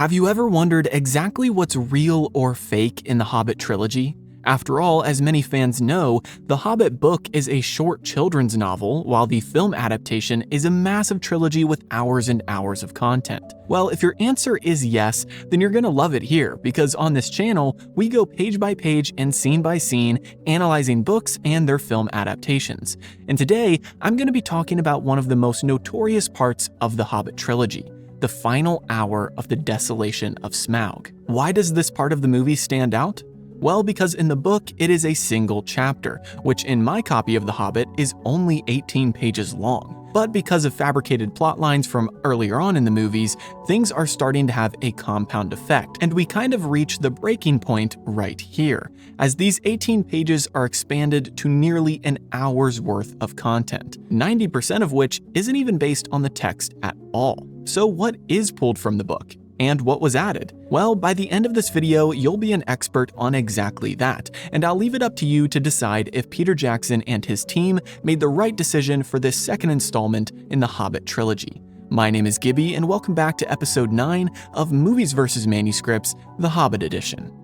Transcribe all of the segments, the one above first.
Have you ever wondered exactly what's real or fake in the Hobbit trilogy? After all, as many fans know, the Hobbit book is a short children's novel, while the film adaptation is a massive trilogy with hours and hours of content. Well, if your answer is yes, then you're gonna love it here, because on this channel, we go page by page and scene by scene, analyzing books and their film adaptations. And today, I'm gonna be talking about one of the most notorious parts of the Hobbit trilogy: the final hour of the Desolation of Smaug. Why does this part of the movie stand out? Well, because in the book, it is a single chapter, which in my copy of The Hobbit is only 18 pages long. But because of fabricated plot lines from earlier on in the movies, things are starting to have a compound effect, and we kind of reach the breaking point right here, as these 18 pages are expanded to nearly an hour's worth of content, 90% of which isn't even based on the text at all. So what is pulled from the book? And what was added? Well, by the end of this video, you'll be an expert on exactly that, and I'll leave it up to you to decide if Peter Jackson and his team made the right decision for this second installment in the Hobbit trilogy. My name is Gibby, and welcome back to episode 9 of Movies vs. Manuscripts, the Hobbit Edition.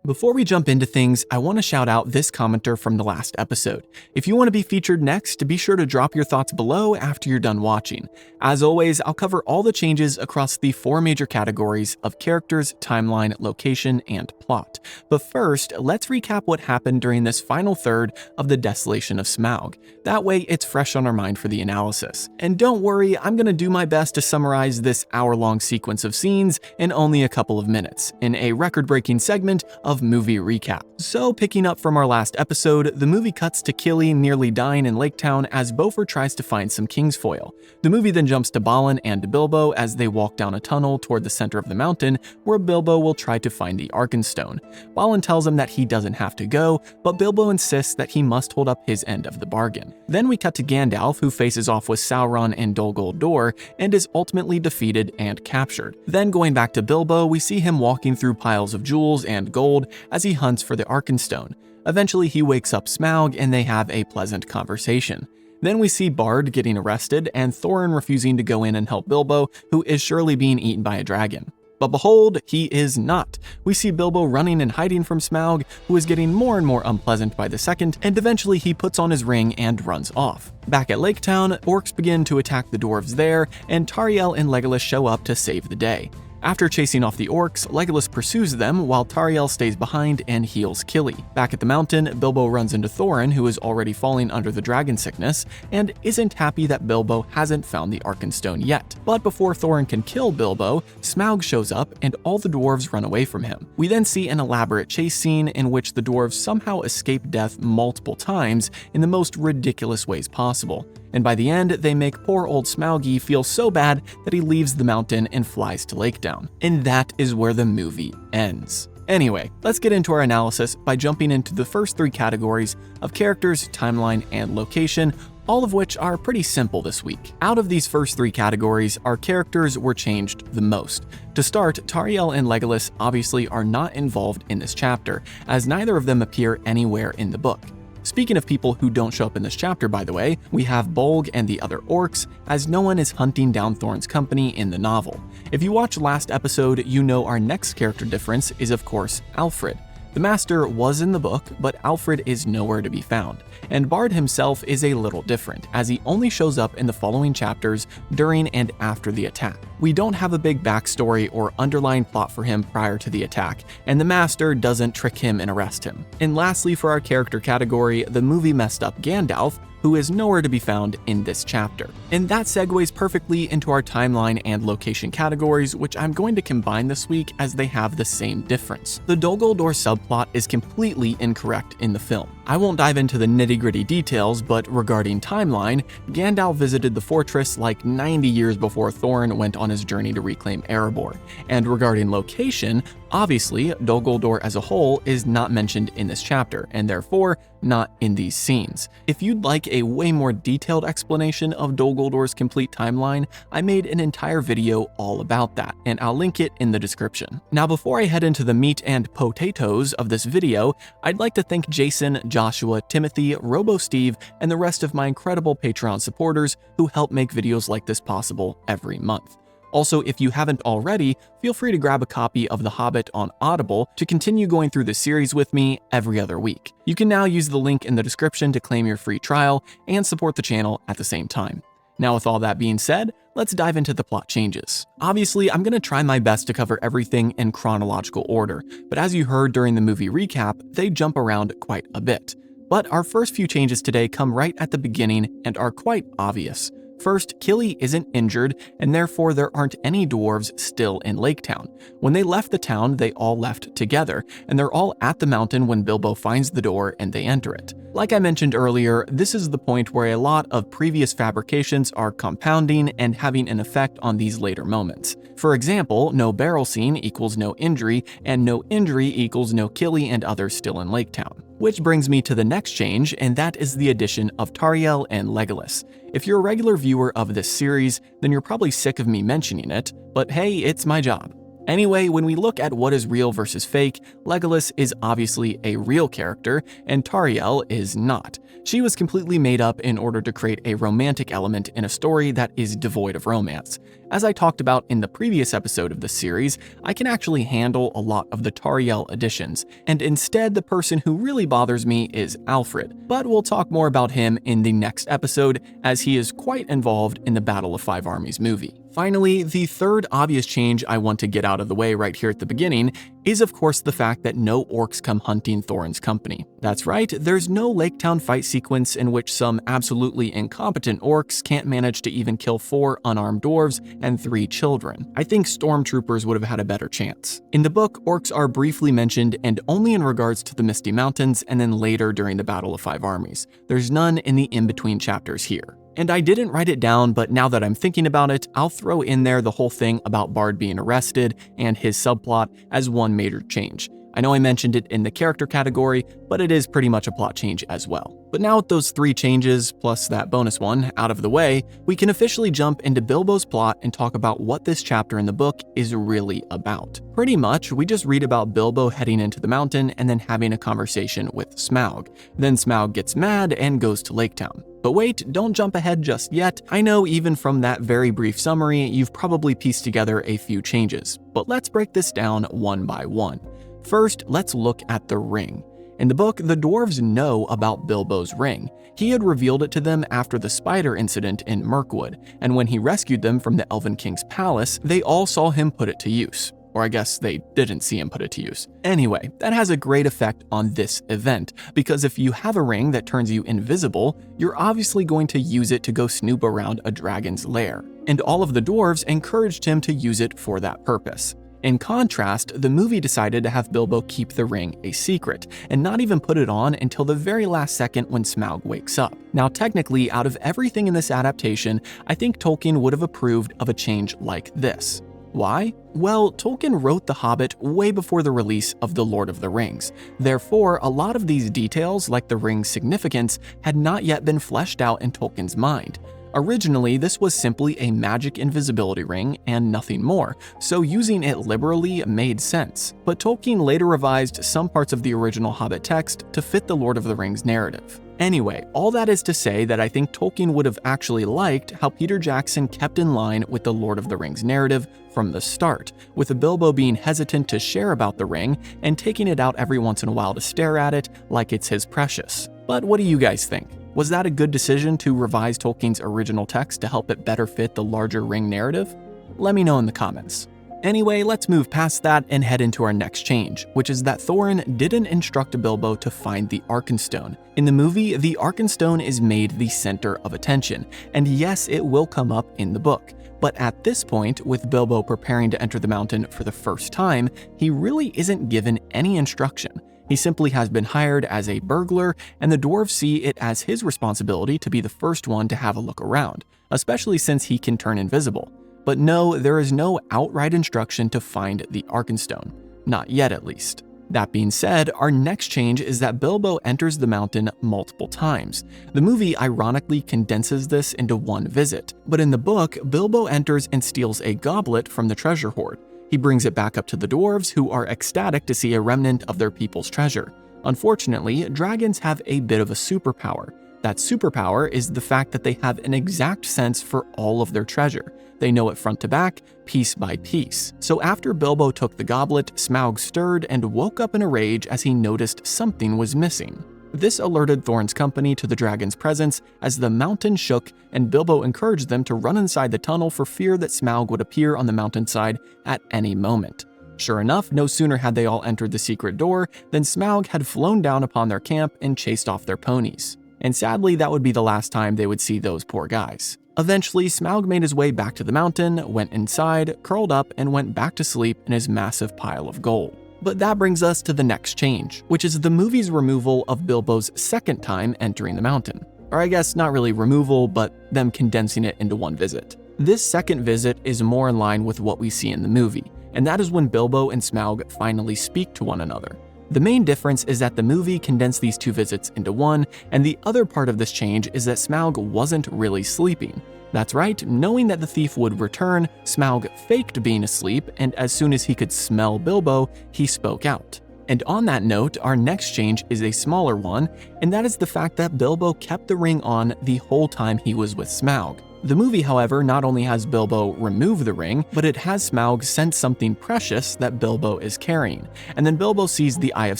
Before we jump into things, I want to shout out this commenter from the last episode. If you want to be featured next, be sure to drop your thoughts below after you're done watching. As always, I'll cover all the changes across the 4 major categories of characters, timeline, location, and plot. But first, let's recap what happened during this final third of the Desolation of Smaug. That way, it's fresh on our mind for the analysis. And don't worry, I'm going to do my best to summarize this hour-long sequence of scenes in only a couple of minutes, in a record-breaking segment of movie recap. So picking up from our last episode, the movie cuts to Killy nearly dying in Lake Town as Beaufort tries to find some Kingsfoil. The movie then jumps to Balin and to Bilbo as they walk down a tunnel toward the center of the mountain, where Bilbo will try to find the Arkenstone. Balin tells him that he doesn't have to go, but Bilbo insists that he must hold up his end of the bargain. Then we cut to Gandalf, who faces off with Sauron and Dol Guldur and is ultimately defeated and captured. Then going back to Bilbo, we see him walking through piles of jewels and gold as he hunts for the Arkenstone. Eventually he wakes up Smaug and they have a pleasant conversation. Then we see Bard getting arrested and Thorin refusing to go in and help Bilbo, who is surely being eaten by a dragon. But behold, he is not. We see Bilbo running and hiding from Smaug, who is getting more and more unpleasant by the second, and eventually he puts on his ring and runs off. Back at Lake Town, orcs begin to attack the dwarves there, and Tauriel and Legolas show up to save the day. After chasing off the orcs, Legolas pursues them while Tauriel stays behind and heals Killy. Back at the mountain, Bilbo runs into Thorin, who is already falling under the dragon sickness, and isn't happy that Bilbo hasn't found the Arkenstone yet. But before Thorin can kill Bilbo, Smaug shows up and all the dwarves run away from him. We then see an elaborate chase scene in which the dwarves somehow escape death multiple times in the most ridiculous ways possible. And by the end, they make poor old Smaugy feel so bad that he leaves the mountain and flies to Lake Down. And that is where the movie ends. Anyway, let's get into our analysis by jumping into the first 3 categories of characters, timeline, and location, all of which are pretty simple this week. Out of these first 3 categories, our characters were changed the most. To start, Tauriel and Legolas obviously are not involved in this chapter, as neither of them appear anywhere in the book. Speaking of people who don't show up in this chapter, by the way, we have Bolg and the other orcs, as no one is hunting down Thorin's company in the novel. If you watched last episode, you know our next character difference is of course Alfred. The Master was in the book, but Alfred is nowhere to be found. And Bard himself is a little different, as he only shows up in the following chapters during and after the attack. We don't have a big backstory or underlying plot for him prior to the attack, and the Master doesn't trick him and arrest him. And lastly, for our character category, the movie messed up Gandalf, who is nowhere to be found in this chapter. And that segues perfectly into our timeline and location categories, which I'm going to combine this week as they have the same difference. The Dol Guldur subplot is completely incorrect in the film. I won't dive into the nitty-gritty details, but regarding timeline, Gandalf visited the fortress like 90 years before Thorin went on his journey to reclaim Erebor. And regarding location, obviously, Dol Guldur as a whole is not mentioned in this chapter, and therefore not in these scenes. If you'd like a way more detailed explanation of Dol Guldur's complete timeline, I made an entire video all about that, and I'll link it in the description. Now, before I head into the meat and potatoes of this video, I'd like to thank Jason, Joshua, Timothy, RoboSteve, and the rest of my incredible Patreon supporters who help make videos like this possible every month. Also, if you haven't already, feel free to grab a copy of The Hobbit on Audible to continue going through the series with me every other week. You can now use the link in the description to claim your free trial and support the channel at the same time. Now, with all that being said, let's dive into the plot changes. Obviously, I'm going to try my best to cover everything in chronological order, but as you heard during the movie recap, they jump around quite a bit. But our first few changes today come right at the beginning and are quite obvious. First, Kili isn't injured, and therefore there aren't any dwarves still in Lake Town. When they left the town, they all left together, and they're all at the mountain when Bilbo finds the door and they enter it. Like I mentioned earlier, this is the point where a lot of previous fabrications are compounding and having an effect on these later moments. For example, no barrel scene equals no injury, and no injury equals no Kili and others still in Lake Town. Which brings me to the next change, and that is the addition of Tauriel and Legolas. If you're a regular viewer of this series, then you're probably sick of me mentioning it, but hey, it's my job. Anyway, when we look at what is real versus fake, Legolas is obviously a real character, and Tauriel is not. She was completely made up in order to create a romantic element in a story that is devoid of romance. As I talked about in the previous episode of this series, I can actually handle a lot of the Tauriel additions, and instead the person who really bothers me is Alfred, but we'll talk more about him in the next episode as he is quite involved in the Battle of Five Armies movie. Finally, the third obvious change I want to get out of the way right here at the beginning is of course the fact that no orcs come hunting Thorin's company. That's right, there's no Lake Town fight sequence in which some absolutely incompetent orcs can't manage to even kill 4 unarmed dwarves and 3 children. I think stormtroopers would have had a better chance. In the book, orcs are briefly mentioned and only in regards to the Misty Mountains and then later during the Battle of Five Armies. There's none in the in-between chapters here. And I didn't write it down, but now that I'm thinking about it, I'll throw in there the whole thing about Bard being arrested and his subplot as one major change. I know I mentioned it in the character category, but it is pretty much a plot change as well. But now with those 3 changes, plus that bonus one, out of the way, we can officially jump into Bilbo's plot and talk about what this chapter in the book is really about. Pretty much, we just read about Bilbo heading into the mountain and then having a conversation with Smaug. Then Smaug gets mad and goes to Lake Town. But wait, don't jump ahead just yet. I know even from that very brief summary, you've probably pieced together a few changes. But let's break this down one by one. First, let's look at the ring. In the book, the dwarves know about Bilbo's ring. He had revealed it to them after the spider incident in Mirkwood, and when he rescued them from the Elven King's palace, they all saw him put it to use. Or I guess they didn't see him put it to use. Anyway, that has a great effect on this event, because if you have a ring that turns you invisible, you're obviously going to use it to go snoop around a dragon's lair. And all of the dwarves encouraged him to use it for that purpose. In contrast, the movie decided to have Bilbo keep the ring a secret, and not even put it on until the very last second when Smaug wakes up. Now technically, out of everything in this adaptation, I think Tolkien would have approved of a change like this. Why? Well, Tolkien wrote The Hobbit way before the release of The Lord of the Rings. Therefore, a lot of these details, like the ring's significance, had not yet been fleshed out in Tolkien's mind. Originally, this was simply a magic invisibility ring and nothing more, so using it liberally made sense. But Tolkien later revised some parts of the original Hobbit text to fit the Lord of the Rings narrative. Anyway, all that is to say that I think Tolkien would have actually liked how Peter Jackson kept in line with the Lord of the Rings narrative from the start, with Bilbo being hesitant to share about the ring and taking it out every once in a while to stare at it like it's his precious. But what do you guys think? Was that a good decision to revise Tolkien's original text to help it better fit the larger ring narrative? Let me know in the comments. Anyway, let's move past that and head into our next change, which is that Thorin didn't instruct Bilbo to find the Arkenstone. In the movie, the Arkenstone is made the center of attention, and yes, it will come up in the book. But at this point, with Bilbo preparing to enter the mountain for the first time, he really isn't given any instruction. He simply has been hired as a burglar, and the dwarves see it as his responsibility to be the first one to have a look around, especially since he can turn invisible. But no, there is no outright instruction to find the Arkenstone. Not yet, at least. That being said, our next change is that Bilbo enters the mountain multiple times. The movie ironically condenses this into one visit, but in the book, Bilbo enters and steals a goblet from the treasure hoard. He brings it back up to the dwarves, who are ecstatic to see a remnant of their people's treasure. Unfortunately, dragons have a bit of a superpower. That superpower is the fact that they have an exact sense for all of their treasure. They know it front to back, piece by piece. So after Bilbo took the goblet, Smaug stirred and woke up in a rage as he noticed something was missing. This alerted Thorin's company to the dragon's presence as the mountain shook, and Bilbo encouraged them to run inside the tunnel for fear that Smaug would appear on the mountainside at any moment. Sure enough, no sooner had they all entered the secret door than Smaug had flown down upon their camp and chased off their ponies. And sadly, that would be the last time they would see those poor guys. Eventually, Smaug made his way back to the mountain, went inside, curled up, and went back to sleep in his massive pile of gold. But that brings us to the next change, which is the movie's removal of Bilbo's second time entering the mountain. Or I guess not really removal, but them condensing it into one visit. This second visit is more in line with what we see in the movie, and that is when Bilbo and Smaug finally speak to one another. The main difference is that the movie condensed these two visits into one, and the other part of this change is that Smaug wasn't really sleeping. That's right, knowing that the thief would return, Smaug faked being asleep, and as soon as he could smell Bilbo, he spoke out. And on that note, our next change is a smaller one, and that is the fact that Bilbo kept the ring on the whole time he was with Smaug. The movie, however, not only has Bilbo remove the ring, but it has Smaug sense something precious that Bilbo is carrying, and then Bilbo sees the Eye of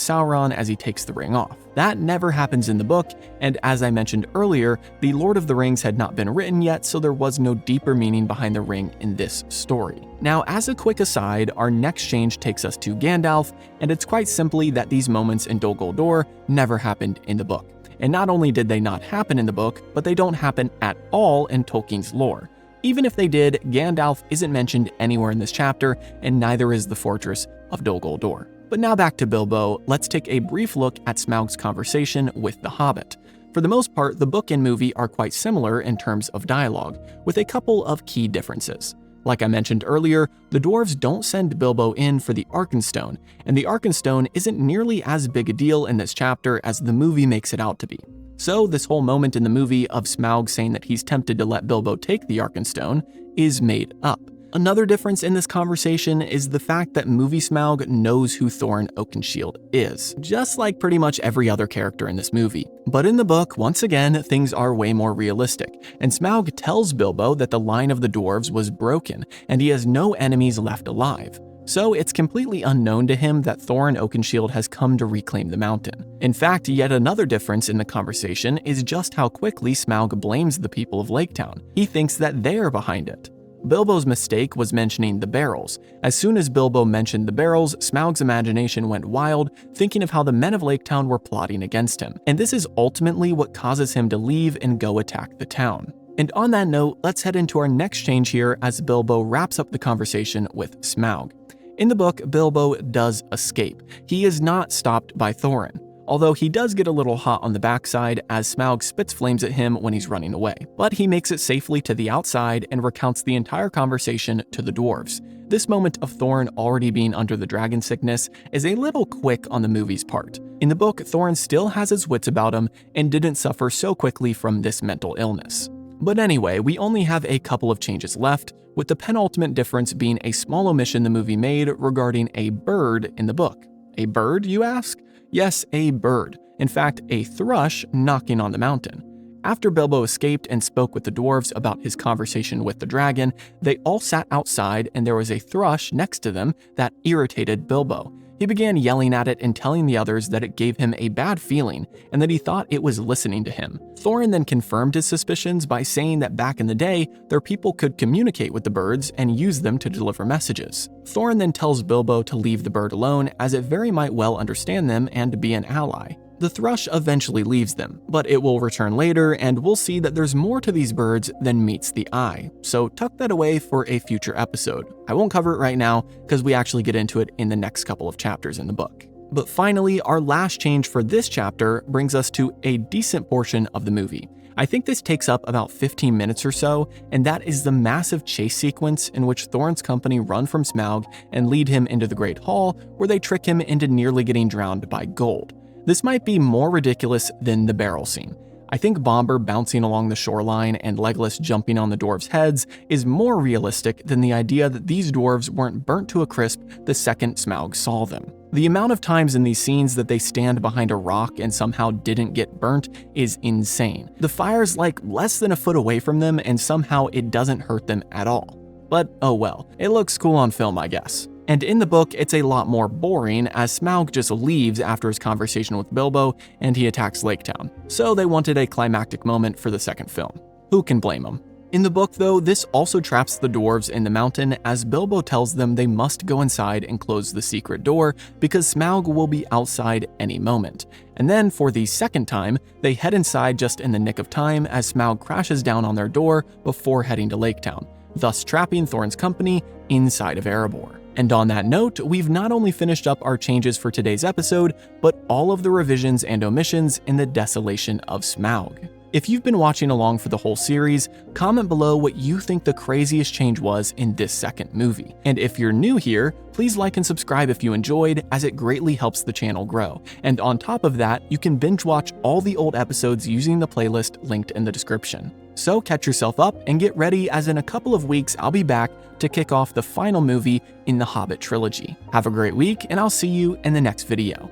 Sauron as he takes the ring off. That never happens in the book, and as I mentioned earlier, The Lord of the Rings had not been written yet, so there was no deeper meaning behind the ring in this story. Now, as a quick aside, our next change takes us to Gandalf, and it's quite simply that these moments in Dol Guldur never happened in the book. And not only did they not happen in the book, but they don't happen at all in Tolkien's lore. Even if they did, Gandalf isn't mentioned anywhere in this chapter, and neither is the fortress of Dol Guldur. But now back to Bilbo, let's take a brief look at Smaug's conversation with the Hobbit. For the most part, the book and movie are quite similar in terms of dialogue, with a couple of key differences. Like I mentioned earlier, the dwarves don't send Bilbo in for the Arkenstone, and the Arkenstone isn't nearly as big a deal in this chapter as the movie makes it out to be. So this whole moment in the movie of Smaug saying that he's tempted to let Bilbo take the Arkenstone is made up. Another difference in this conversation is the fact that movie Smaug knows who Thorin Oakenshield is, just like pretty much every other character in this movie. But in the book, once again, things are way more realistic, and Smaug tells Bilbo that the line of the dwarves was broken and he has no enemies left alive. So it's completely unknown to him that Thorin Oakenshield has come to reclaim the mountain. In fact, yet another difference in the conversation is just how quickly Smaug blames the people of Laketown. He thinks that they're behind it. Bilbo's mistake was mentioning the barrels. As soon as Bilbo mentioned the barrels, Smaug's imagination went wild, thinking of how the men of Laketown were plotting against him. And this is ultimately what causes him to leave and go attack the town. And on that note, let's head into our next change here as Bilbo wraps up the conversation with Smaug. In the book, Bilbo does escape. He is not stopped by Thorin, although he does get a little hot on the backside as Smaug spits flames at him when he's running away. But he makes it safely to the outside and recounts the entire conversation to the dwarves. This moment of Thorin already being under the dragon sickness is a little quick on the movie's part. In the book, Thorin still has his wits about him and didn't suffer so quickly from this mental illness. But anyway, we only have a couple of changes left, with the penultimate difference being a small omission the movie made regarding a bird in the book. A bird, you ask? Yes, a bird. In fact, a thrush knocking on the mountain. After Bilbo escaped and spoke with the dwarves about his conversation with the dragon, they all sat outside and there was a thrush next to them that irritated Bilbo. He began yelling at it and telling the others that it gave him a bad feeling and that he thought it was listening to him. Thorin then confirmed his suspicions by saying that back in the day, their people could communicate with the birds and use them to deliver messages. Thorin then tells Bilbo to leave the bird alone as it very might well understand them and be an ally. The thrush eventually leaves them, but it will return later and we'll see that there's more to these birds than meets the eye, so tuck that away for a future episode. I won't cover it right now because we actually get into it in the next couple of chapters in the book. But finally, our last change for this chapter brings us to a decent portion of the movie. I think this takes up about 15 minutes or so, and that is the massive chase sequence in which Thorin's company run from Smaug and lead him into the Great Hall, where they trick him into nearly getting drowned by gold. This might be more ridiculous than the barrel scene. I think Bombur bouncing along the shoreline and Legolas jumping on the dwarves' heads is more realistic than the idea that these dwarves weren't burnt to a crisp the second Smaug saw them. The amount of times in these scenes that they stand behind a rock and somehow didn't get burnt is insane. The fire's like less than a foot away from them and somehow it doesn't hurt them at all. But oh well, it looks cool on film, I guess. And in the book, it's a lot more boring as Smaug just leaves after his conversation with Bilbo and he attacks Lake Town. So they wanted a climactic moment for the second film. Who can blame them? In the book though, this also traps the dwarves in the mountain as Bilbo tells them they must go inside and close the secret door because Smaug will be outside any moment. And then for the second time, they head inside just in the nick of time as Smaug crashes down on their door before heading to Lake Town, thus trapping Thorin's company inside of Erebor. And on that note, we've not only finished up our changes for today's episode, but all of the revisions and omissions in the Desolation of Smaug. If you've been watching along for the whole series, comment below what you think the craziest change was in this second movie. And if you're new here, please like and subscribe if you enjoyed, as it greatly helps the channel grow. And on top of that, you can binge watch all the old episodes using the playlist linked in the description. So catch yourself up and get ready, as in a couple of weeks I'll be back to kick off the final movie in the Hobbit trilogy. Have a great week, and I'll see you in the next video.